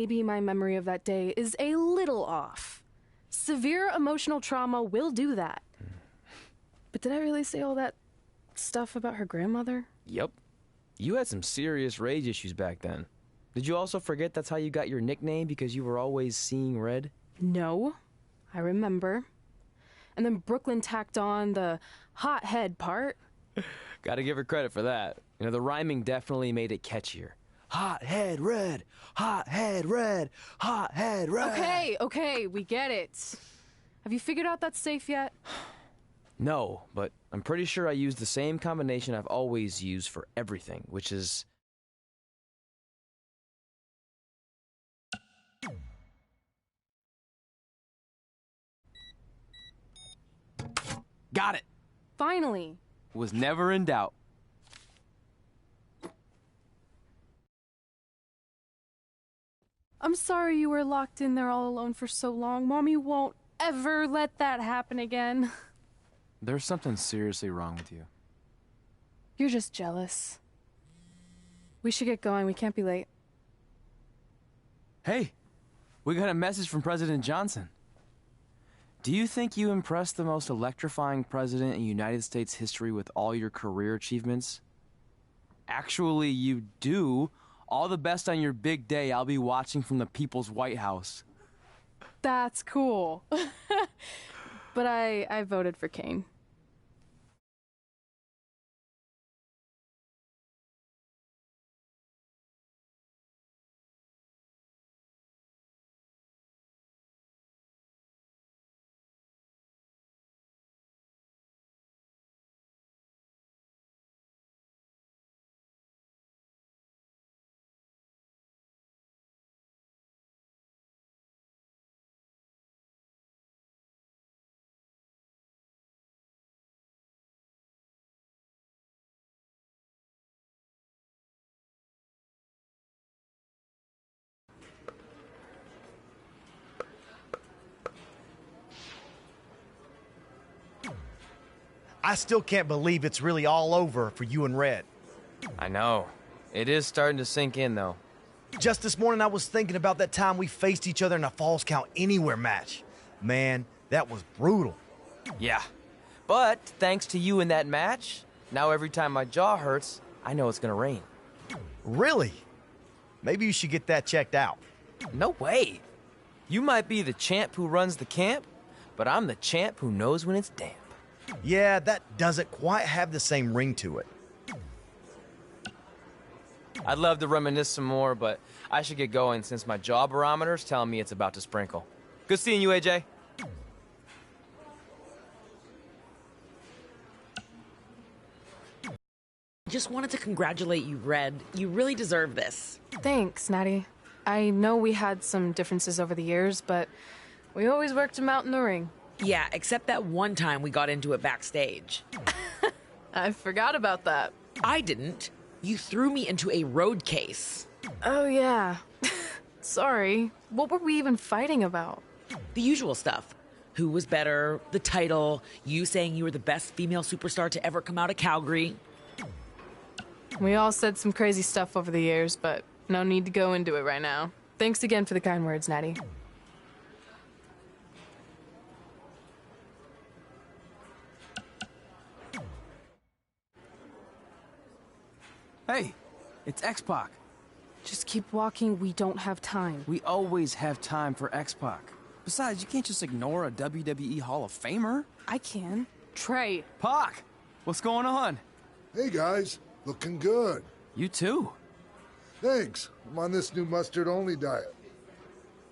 Maybe my memory of that day is a little off. Severe emotional trauma will do that. But did I really say all that stuff about her grandmother? Yep. You had some serious rage issues back then. Did you also forget that's how you got your nickname, because you were always seeing red? No, I remember. And then Brooklyn tacked on the hot head part. Gotta give her credit for that. You know, the rhyming definitely made it catchier. Hot head red, hot head red, hot head red. Okay, we get it. Have you figured out that's safe yet? No, but I'm pretty sure I used the same combination I've always used for everything, which is... Got it! Finally! Was never in doubt. I'm sorry you were locked in there all alone for so long. Mommy won't ever let that happen again. There's something seriously wrong with you. You're just jealous. We should get going. We can't be late. Hey, we got a message from President Johnson. Do you think you impressed the most electrifying president in United States history with all your career achievements? Actually, you do. All the best on your big day. I'll be watching from the People's White House. That's cool. But I voted for Kane. I still can't believe it's really all over for you and Red. I know. It is starting to sink in, though. Just this morning, I was thinking about that time we faced each other in a Falls Count Anywhere match. Man, that was brutal. Yeah. But thanks to you in that match, now every time my jaw hurts, I know it's gonna rain. Really? Maybe you should get that checked out. No way. You might be the champ who runs the camp, but I'm the champ who knows when it's damp. Yeah, that doesn't quite have the same ring to it. I'd love to reminisce some more, but I should get going since my jaw barometer's telling me it's about to sprinkle. Good seeing you, AJ. Just wanted to congratulate you, Red. You really deserve this. Thanks, Natty. I know we had some differences over the years, but we always worked them out in the ring. Yeah, except that one time we got into it backstage. I forgot about that. I didn't. You threw me into a road case. Oh, yeah. Sorry. What were we even fighting about? The usual stuff. Who was better, the title, you saying you were the best female superstar to ever come out of Calgary. We all said some crazy stuff over the years, but no need to go into it right now. Thanks again for the kind words, Natty. Hey, it's X-Pac. Just keep walking, we don't have time. We always have time for X-Pac. Besides, you can't just ignore a WWE Hall of Famer. I can. Trey. Pac, what's going on? Hey guys, looking good. You too. Thanks. I'm on this new mustard-only diet.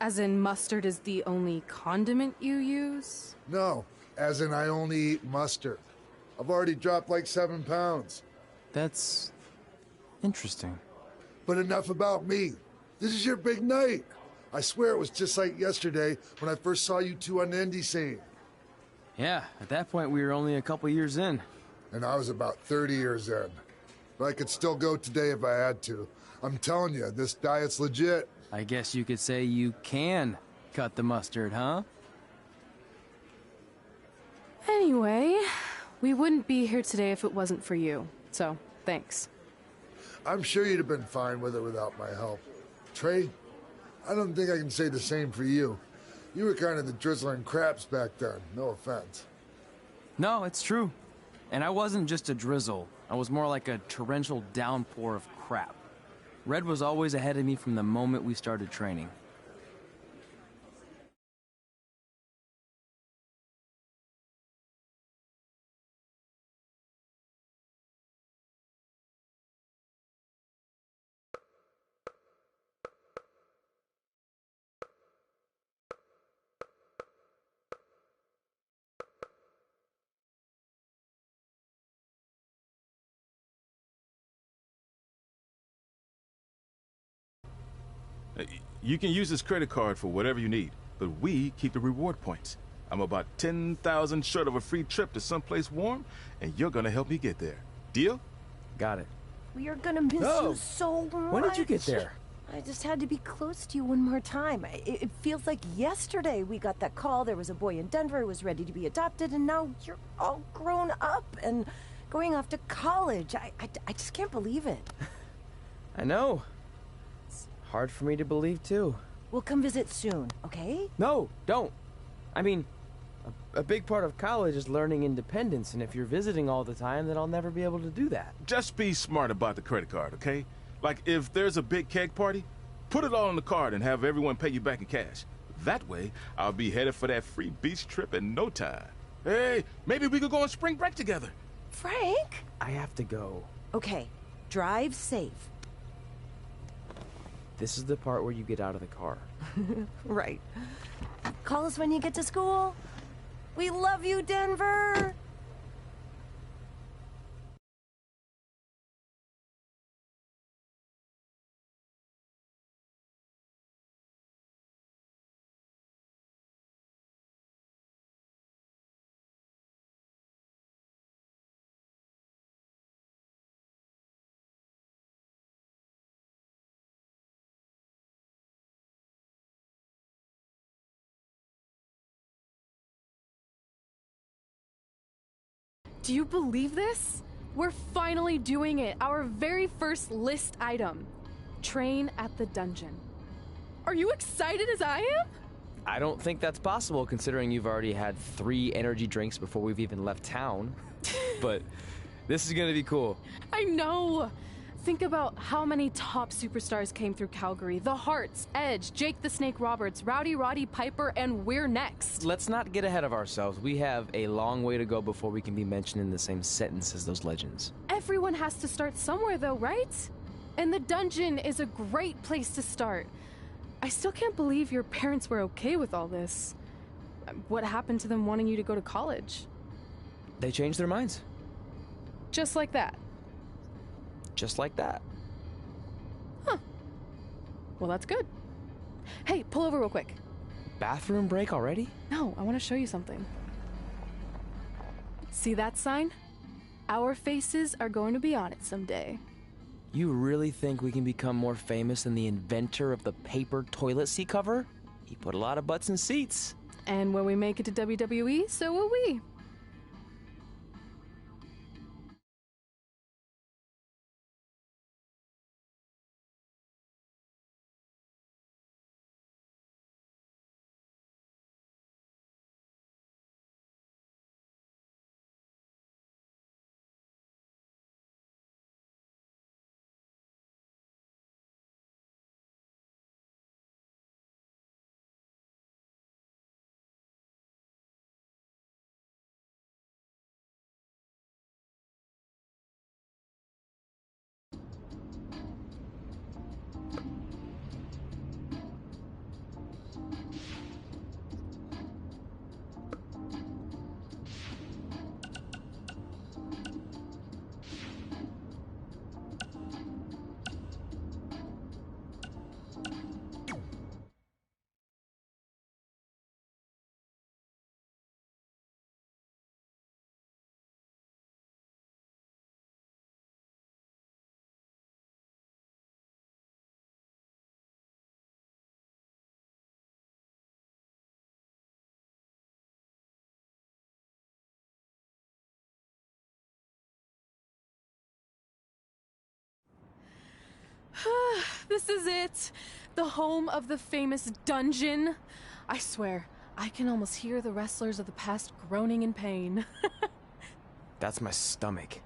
As in mustard is the only condiment you use? No, as in I only eat mustard. I've already dropped like 7 pounds. That's interesting. But enough about me. This is your big night. I swear it was just like yesterday when I first saw you two on the indie scene. Yeah, at that point we were only a couple years in. And I was about 30 years in. But I could still go today if I had to. I'm telling you, this diet's legit. I guess you could say you can cut the mustard, huh? Anyway, we wouldn't be here today if it wasn't for you. So, thanks. I'm sure you'd have been fine with it without my help. Trey, I don't think I can say the same for you. You were kind of the drizzler and craps back then, no offense. No, it's true. And I wasn't just a drizzle. I was more like a torrential downpour of crap. Red was always ahead of me from the moment we started training. You can use this credit card for whatever you need, but we keep the reward points. I'm about 10,000 short of a free trip to someplace warm, and you're gonna help me get there. Deal? Got it. We are gonna miss you so much. When did you get there? I just had to be close to you one more time. It feels like yesterday we got that call. There was a boy in Denver who was ready to be adopted, and now you're all grown up and going off to college. I just can't believe it. I know. It's hard for me to believe, too. We'll come visit soon, okay? No, don't. I mean, a big part of college is learning independence, and if you're visiting all the time, then I'll never be able to do that. Just be smart about the credit card, okay? Like, if there's a big keg party, put it all on the card and have everyone pay you back in cash. That way, I'll be headed for that free beach trip in no time. Hey, maybe we could go on spring break together. Frank? I have to go. Okay, drive safe. This is the part where you get out of the car. Right. Call us when you get to school. We love you, Denver! Do you believe this? We're finally doing it. Our very first list item. Train at the dungeon. Are you excited as I am? I don't think that's possible, considering you've already had 3 energy drinks before we've even left town. But this is gonna be cool. I know. Think about how many top superstars came through Calgary. The Hearts, Edge, Jake the Snake Roberts, Rowdy Roddy Piper, and we're next. Let's not get ahead of ourselves. We have a long way to go before we can be mentioned in the same sentence as those legends. Everyone has to start somewhere though, right? And the dungeon is a great place to start. I still can't believe your parents were okay with all this. What happened to them wanting you to go to college? They changed their minds. Just like that. Just like that. Huh. Well, that's good. Hey, pull over real quick. Bathroom break already? No, I want to show you something. See that sign? Our faces are going to be on it someday. You really think we can become more famous than the inventor of the paper toilet seat cover? He put a lot of butts in seats. And when we make it to WWE, so will we. This is it. The home of the famous dungeon. I swear, I can almost hear the wrestlers of the past groaning in pain. That's my stomach.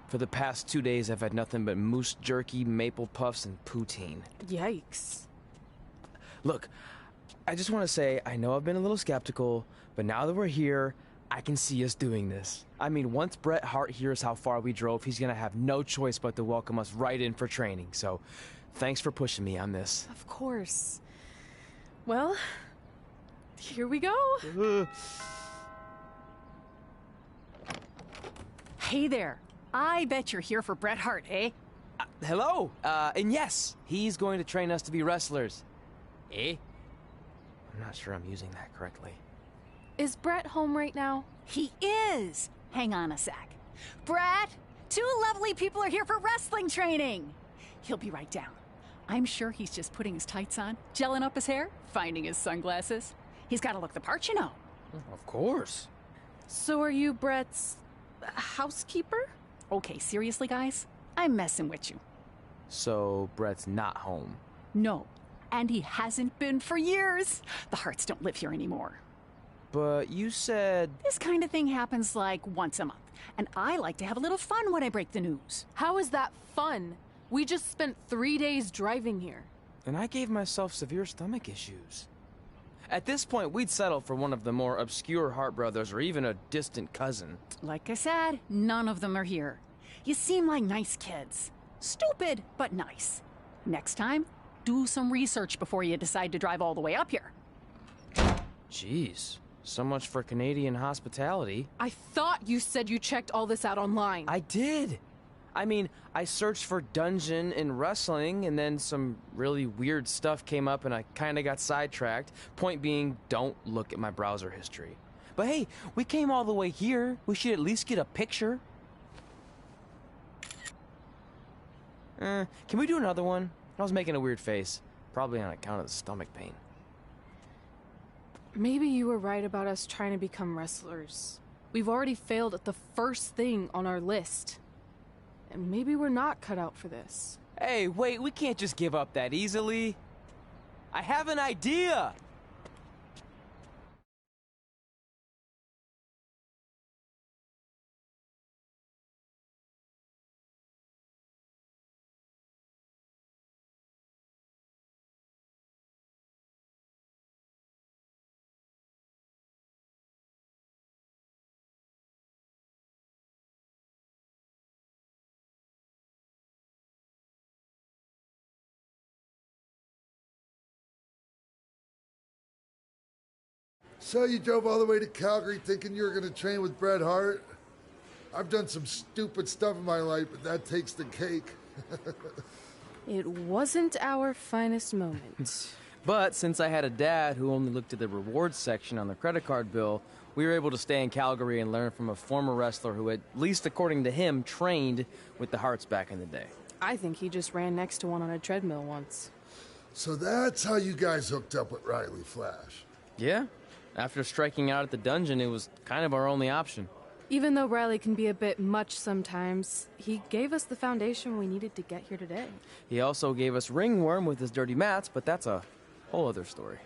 For the past 2 days, I've had nothing but moose jerky, maple puffs, and poutine. Yikes. Look, I just want to say, I know I've been a little skeptical, but now that we're here, I can see us doing this. I mean, once Bret Hart hears how far we drove, he's gonna have no choice but to welcome us right in for training. So, thanks for pushing me on this. Of course. Well, here we go. Hey there. I bet you're here for Bret Hart, eh? Hello, and yes, he's going to train us to be wrestlers. Eh? I'm not sure I'm using that correctly. Is Bret home right now? He is. Hang on a sec. Bret, 2 lovely people are here for wrestling training. He'll be right down. I'm sure he's just putting his tights on, gelling up his hair, finding his sunglasses. He's got to look the part, you know. Of course. So are you Bret's housekeeper? Okay, seriously, guys? I'm messing with you. So, Bret's not home. No, and he hasn't been for years. The Harts don't live here anymore. But you said... This kind of thing happens like once a month, and I like to have a little fun when I break the news. How is that fun? We just spent 3 days driving here. And I gave myself severe stomach issues. At this point, we'd settle for one of the more obscure Hart brothers or even a distant cousin. Like I said, none of them are here. You seem like nice kids. Stupid, but nice. Next time, do some research before you decide to drive all the way up here. Jeez, so much for Canadian hospitality. I thought you said you checked all this out online. I did. I mean, I searched for dungeon and wrestling, and then some really weird stuff came up, and I kind of got sidetracked. Point being, don't look at my browser history. But hey, we came all the way here. We should at least get a picture. Can we do another one? I was making a weird face. Probably on account of the stomach pain. Maybe you were right about us trying to become wrestlers. We've already failed at the first thing on our list. And maybe we're not cut out for this. Hey, wait, we can't just give up that easily. I have an idea! So you drove all the way to Calgary thinking you were going to train with Bret Hart? I've done some stupid stuff in my life, but that takes the cake. It wasn't our finest moment. But since I had a dad who only looked at the rewards section on the credit card bill, we were able to stay in Calgary and learn from a former wrestler who, at least according to him, trained with the Harts back in the day. I think he just ran next to one on a treadmill once. So that's how you guys hooked up with Riley Flash. Yeah. After striking out at the dungeon, it was kind of our only option. Even though Riley can be a bit much sometimes, he gave us the foundation we needed to get here today. He also gave us Ringworm with his dirty mats, but that's a whole other story.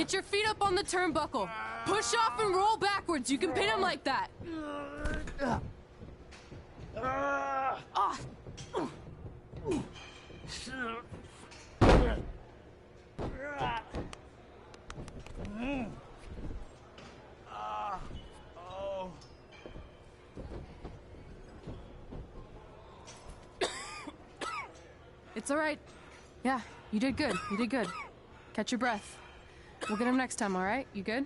Get your feet up on the turnbuckle. Push off and roll backwards. You can pin him like that. It's all right. Yeah, you did good. You did good. Catch your breath. We'll get him next time, all right? You good?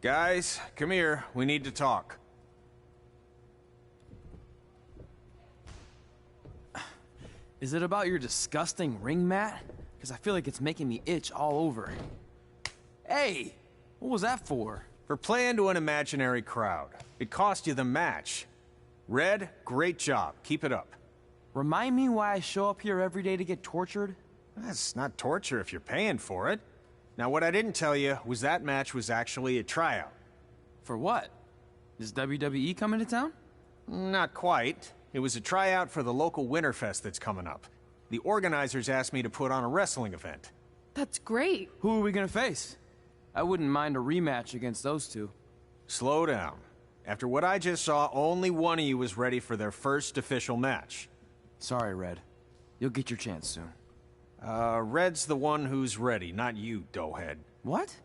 Guys, come here. We need to talk. Is it about your disgusting ring mat? Because I feel like it's making me itch all over. Hey! What was that for? For playing to an imaginary crowd. It cost you the match. Red, great job. Keep it up. Remind me why I show up here every day to get tortured? That's not torture if you're paying for it. Now, what I didn't tell you was that match was actually a tryout. For what? Is WWE coming to town? Not quite. It was a tryout for the local Winterfest that's coming up. The organizers asked me to put on a wrestling event. That's great. Who are we gonna face? I wouldn't mind a rematch against those two. Slow down. After what I just saw, only one of you was ready for their first official match. Sorry, Red. You'll get your chance soon. Red's the one who's ready, not you, doughhead. What?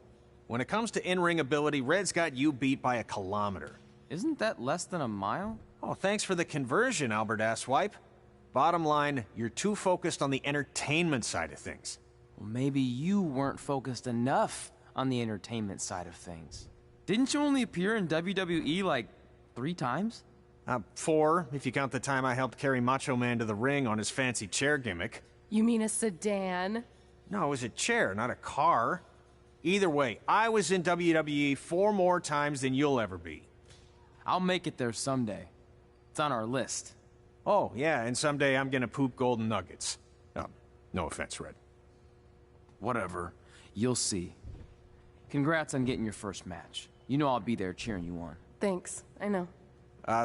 When it comes to in-ring ability, Red's got you beat by a kilometer. Isn't that less than a mile? Oh, thanks for the conversion, Albert Asswipe. Bottom line, you're too focused on the entertainment side of things. Well, maybe you weren't focused enough on the entertainment side of things. Didn't you only appear in WWE like 3 times? 4, if you count the time I helped carry Macho Man to the ring on his fancy chair gimmick. You mean a sedan? No, it was a chair, not a car. Either way, I was in WWE 4 more times than you'll ever be. I'll make it there someday. It's on our list. Oh, yeah, and someday I'm gonna poop golden nuggets. No offense, Red. Whatever. You'll see. Congrats on getting your first match. You know I'll be there cheering you on. Thanks. I know.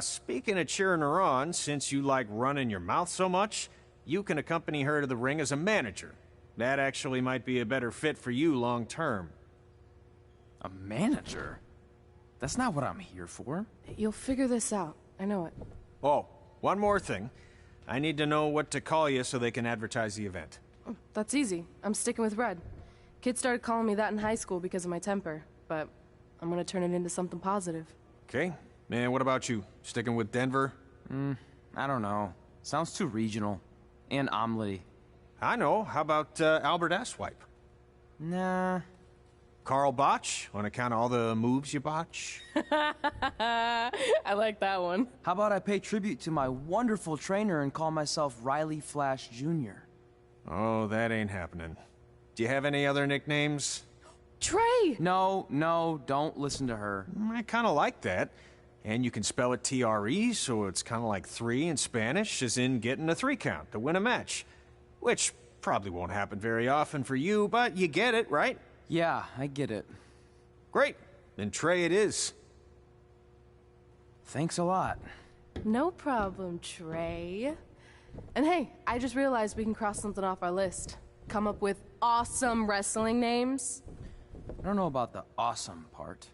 Speaking of cheering her on, since you like running your mouth so much, you can accompany her to the ring as a manager. That actually might be a better fit for you long term. A manager? That's not what I'm here for. You'll figure this out. I know it. Oh, one more thing. I need to know what to call you so they can advertise the event. That's easy. I'm sticking with Red. Kids started calling me that in high school because of my temper, but I'm gonna turn it into something positive. Okay. Man, what about you? Sticking with Denver? I don't know. Sounds too regional. And omelette-y. I know. How about Albert Asswipe? Nah. Carl Botch, on account of all the moves you botch? I like that one. How about I pay tribute to my wonderful trainer and call myself Riley Flash Jr.? Oh, that ain't happening. Do you have any other nicknames? Trey! No, don't listen to her. I kind of like that. And you can spell it T-R-E, so it's kind of like 3 in Spanish, as in getting a 3 count to win a match. Which probably won't happen very often for you, but you get it, right? Yeah, I get it. Great. Then Trey it is. Thanks a lot. No problem, Trey. And hey, I just realized we can cross something off our list. Come up with awesome wrestling names. I don't know about the awesome part.